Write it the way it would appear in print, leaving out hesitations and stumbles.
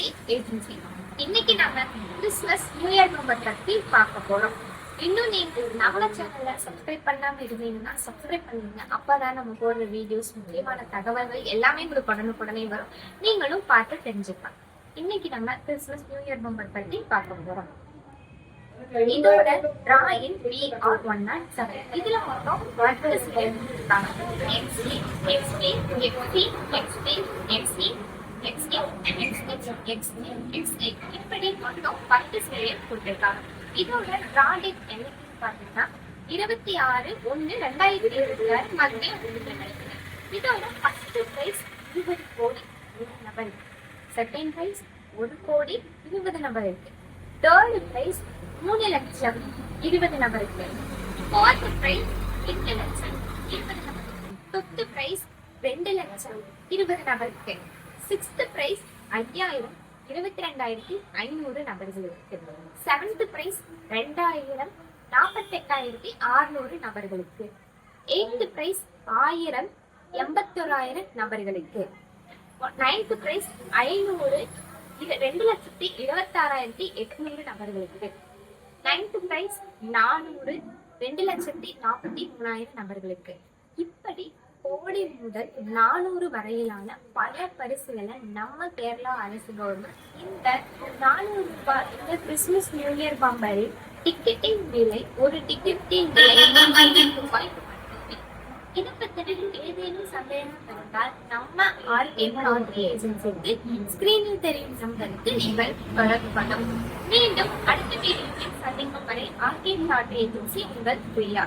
Dot agency. இன்னைக்கு நாம Christmas new year member பத்தி பார்க்க போறோம். இன்னும் நீங்க நம்ம சேனலை சப்ஸ்கிரைப் பண்ணாம இருந்தீங்கன்னா சப்ஸ்கிரைப் பண்ணுங்க. அப்பதான் நம்ம போடுற வீடியோஸ், முக்கியமான தகவல்கள் எல்லாமே உங்களுக்கு உடனுக்குடனே வரும். நீங்களும் பார்த்து தெரிஞ்சுக்கலாம். இன்னைக்கு நம்ம கிறிஸ்மஸ் நியூ இயர் மெம்பர் பத்தி பார்க்க போறோம். இதோட டிராயிங் BR107. இதுல மொத்தம் 10 ஸ்டெப் இருக்காங்க. XP, XP, XP, XP, XP, XP, XP, XP, இப்படி மொத்தம் 10 ஸ்டெப் கொடுத்திருக்காங்க. இதோட டிராயிங் என்னன்னு பாத்தீங்கன்னா 26/1/2026 மதியம் 3 மணிக்கு. இதோட ஃபர்ஸ்ட் பிரைஸ் 20 கோடி நபருக்கு, செகண்ட் பிரைஸ் 1 கோடி 20 நபருக்கு, தேர்ட் பிரைஸ் 3 லட்சம் 20 நபருக்கு, ஃபோர்த் பிரைஸ் 8 லட்சம் 20 நபருக்கு, ஃபிஃப்த் பிரைஸ் 2 லட்சம் 20 நபருக்கு, சிக்ஸ்த் பிரைஸ் 5000 22,500 நபர்களுக்கு, செவன்த் பிரைஸ் 2000 48,600 நபர்களுக்கு, எய்த் பிரைஸ் 1000 81,000 நபர்களுக்கு, நைன்த் பிரைஸ் 500 2,26,800 நபர்களுக்கு, நைன்த் பிரைஸ் 400 2,43,000 நபர்களுக்கு. இப்படி கோடி முதல் 400 வரையிலான பல பரிசுகளை நம்ம கேரளா அரசு கவர்மெண்ட் இந்த 400 ரூபாய் இந்த கிறிஸ்துமஸ் நியூ இயர் பம்பரில் டிக்கெட்டின் விலை ஒரு டிக்கெட்டின் விலை 5 ரூபாய். இதை பற்றி ஏதேனும் சந்தேகம் இருந்தால் நம்ம RMRT ஏஜென்சிக்கு ஸ்கிரீனில் தெரியும் நம்பருக்கு நீங்கள் தொடர்பு பண்ணவும். மீண்டும் அடுத்த வீடியோவில் சந்திக்கும் வரை RMRT ஏஜென்சி உங்கள் பிரியா.